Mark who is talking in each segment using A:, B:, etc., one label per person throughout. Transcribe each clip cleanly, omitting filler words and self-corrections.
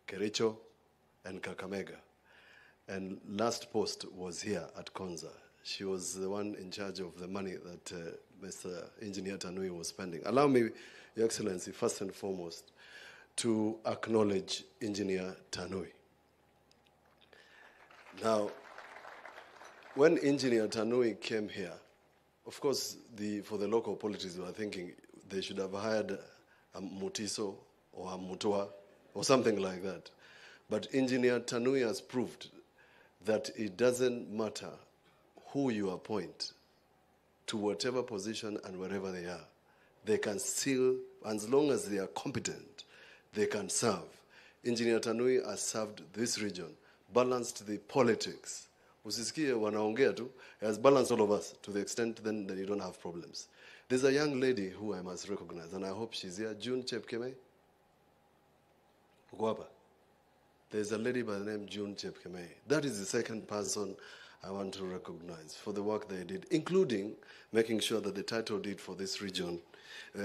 A: Kericho, and Kakamega. And last post was here at Konza. She was the one in charge of the money that Mr. Engineer Tanui was spending. Allow me, Your Excellency, first and foremost, to acknowledge Engineer Tanui. Now, when Engineer Tanui came here, of course, for the local politics, we were thinking they should have hired a Mutiso or a Mutua or something like that. But Engineer Tanui has proved that it doesn't matter who you appoint to whatever position and wherever they are. They can still, as long as they are competent, they can serve. Engineer Tanui has served this region, balanced the politics. Usisikie wanaongea tu, has balanced all of us to the extent then you don't have problems. There's a young lady who I must recognize, and I hope she's here, June Chepkemei. Uko There's a lady by the name June Chepkemei. That is the second person I want to recognize for the work they did, including making sure that the title deed for this region,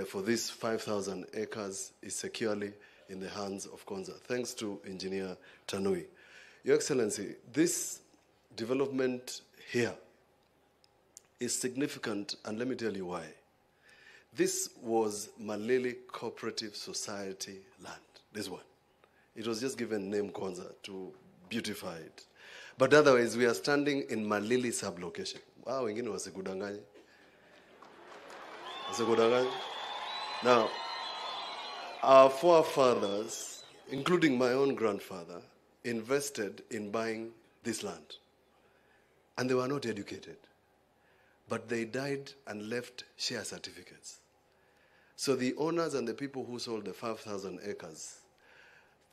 A: for this 5,000 acres, is securely in the hands of Konza. Thanks to Engineer Tanui. Your Excellency, this development here is significant, and let me tell you why. This was Malili Cooperative Society land, this one. It was just given name Konza to beautify it. But otherwise, we are standing in Malili sublocation. Wow, wengine wasikudanganye. Wasikudanganye. Now, our forefathers, including my own grandfather, invested in buying this land. And they were not educated. But they died and left share certificates. So the owners and the people who sold the 5,000 acres,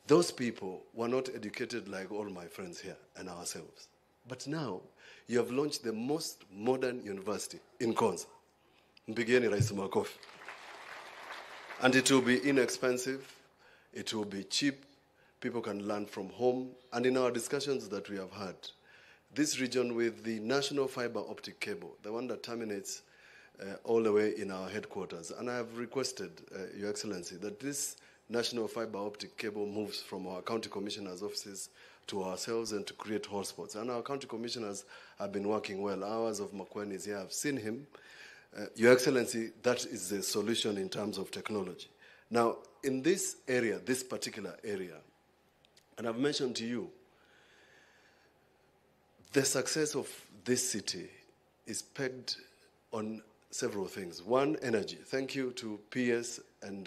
A: those people were not educated like all my friends here and ourselves. But now, you have launched the most modern university in Konza. Mpigieni Rais makofi. And it will be inexpensive, it will be cheap, people can learn from home. And in our discussions that we have had, this region with the national fiber optic cable, the one that terminates all the way in our headquarters. And I have requested, Your Excellency, that this national fiber optic cable moves from our county commissioners' offices to ourselves and to create hotspots. And our county commissioners have been working well. Ours of Makueni is here. I've seen him. Your Excellency, that is the solution in terms of technology. Now, in this area, this particular area, and I've mentioned to you, the success of this city is pegged on several things. One, energy. Thank you to PS and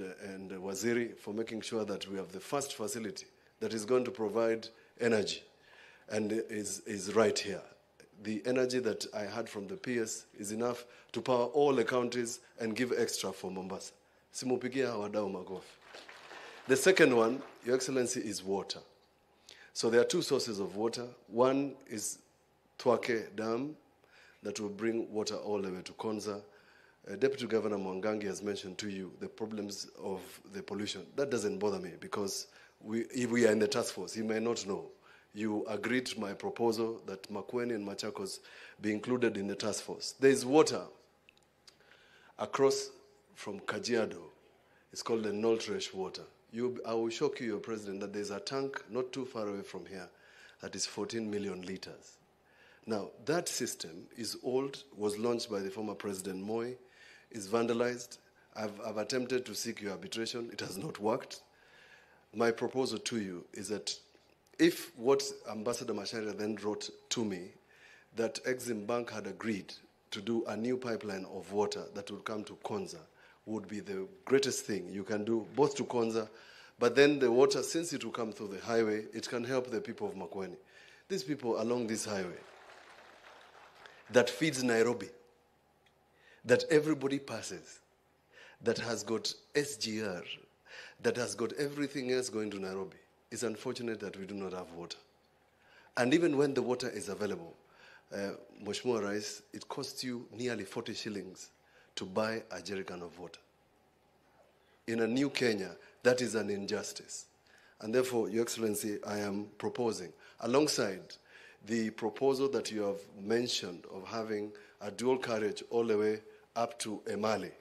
A: Waziri for making sure that we have the first facility that is going to provide energy and is right here. The energy that I had from the PS is enough to power all the counties and give extra for Mombasa. Simupigia wadau makofi. The second one, Your Excellency, is water. So there are two sources of water. One is Twake Dam that will bring water all the way to Konza. Deputy Governor Mwangangi has mentioned to you the problems of the pollution. That doesn't bother me because if we are in the task force, you may not know. You agreed to my proposal that Makueni and Machakos be included in the task force. There is water across from Kajiado. It's called the Noltresh water. I will shock you, Your President, that there's a tank not too far away from here that is 14 million liters. Now, that system is old, was launched by the former President Moi, is vandalized. I've attempted to seek your arbitration. It has not worked. My proposal to you is that if what Ambassador Macharia then wrote to me, that Exim Bank had agreed to do a new pipeline of water that would come to Konza, would be the greatest thing you can do, both to Konza, but then the water, since it will come through the highway, it can help the people of Makueni. These people along this highway that feeds Nairobi, that everybody passes, that has got SGR, that has got everything else going to Nairobi. It's unfortunate that we do not have water. And even when the water is available, Mheshimiwa Rais, it costs you nearly 40 shillings to buy a jerrycan of water. In a new Kenya, that is an injustice. And therefore, Your Excellency, I am proposing, alongside the proposal that you have mentioned of having a dual carriage all the way up to Emali.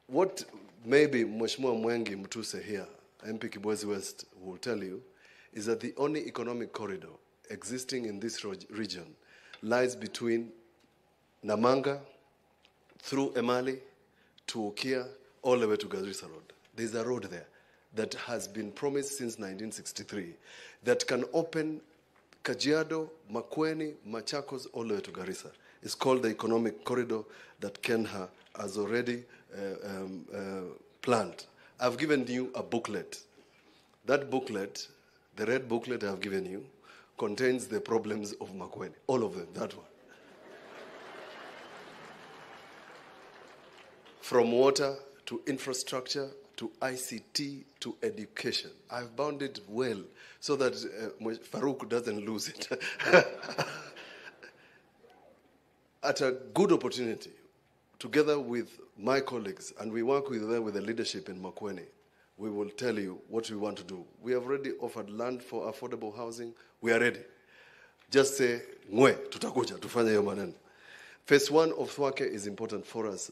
A: What maybe Mheshimiwa Mwengi Mutuse here MP Kibwezi West will tell you, is that the only economic corridor existing in this region lies between Namanga, through Emali, to Okia, all the way to Garissa Road. There's a road there that has been promised since 1963 that can open Kajiado, Makueni, Machakos, all the way to Garissa. It's called the economic corridor that Kenya has already planned. I've given you a booklet. That booklet, the red booklet I've given you, contains the problems of Makueni, all of them, that one. From water to infrastructure to ICT to education. I've bound it well so that Farouk doesn't lose it. At a good opportunity, together with my colleagues, and we work with them with the leadership in Makueni, we will tell you what we want to do. We have already offered land for affordable housing. We are ready. Just say, ngwe, tutakuja, tufanye hiyo maneno. Phase 1 of Thwake is important for us,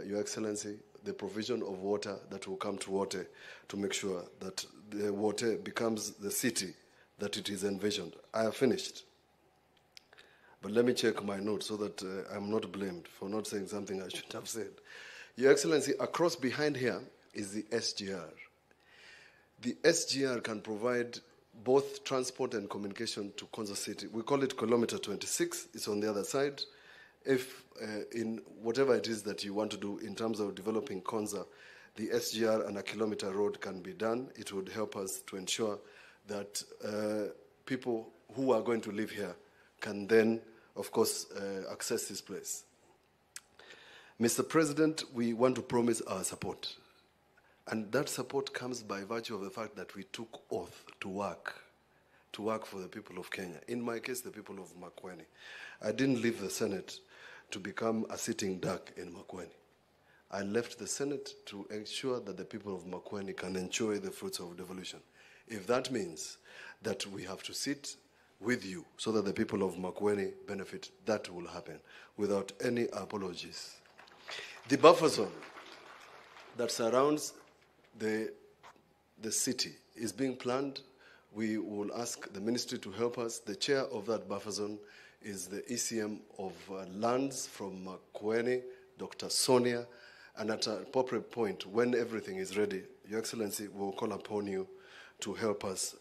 A: Your Excellency, the provision of water that will come to Wote to make sure that the Wote becomes the city that it is envisioned. I have finished. But let me check my notes so that I'm not blamed for not saying something I should have said. Your Excellency, across behind here is the SGR. The SGR can provide both transport and communication to Konza City. We call it kilometer 26. It's on the other side. If in whatever it is that you want to do in terms of developing Konza, the SGR and a kilometer road can be done. It would help us to ensure that people who are going to live here can then, of course, access this place. Mr. President, we want to promise our support. And that support comes by virtue of the fact that we took oath to work for the people of Kenya. In my case, the people of Makueni. I didn't leave the Senate to become a sitting duck in Makueni. I left the Senate to ensure that the people of Makueni can enjoy the fruits of devolution. If that means that we have to sit with you so that the people of Makueni benefit, that will happen without any apologies. The buffer zone that surrounds the city is being planned. We will ask the ministry to help us. The chair of that buffer zone is the ECM of lands from Makueni, Dr. Sonia, and at an appropriate point, when everything is ready, Your Excellency, we will call upon you to help us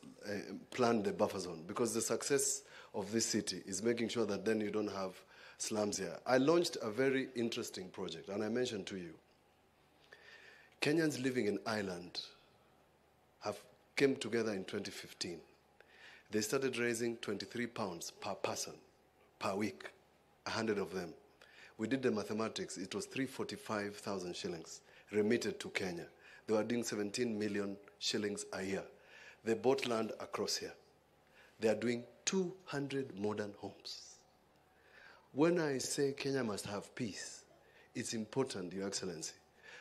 A: plan the buffer zone, because the success of this city is making sure that then you don't have slums here. I launched a very interesting project, and I mentioned to you, Kenyans living in Ireland came together in 2015. They started raising 23 pounds per person, per week, 100 of them. We did the mathematics. It was 345,000 shillings remitted to Kenya. They were doing 17 million shillings a year. They bought land across here. They are doing 200 modern homes. When I say Kenya must have peace, it's important, Your Excellency,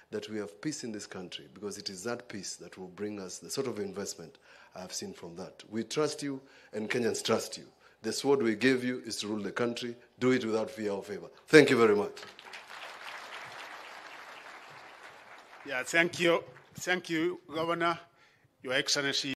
A: that we have peace in this country, because it is that peace that will bring us the sort of investment I have seen from that. We trust you, and Kenyans trust you. The sword we gave you is to rule the country. Do it without fear or favor. Thank you very much.
B: Yeah, thank you. Thank you, Governor, Your Excellency.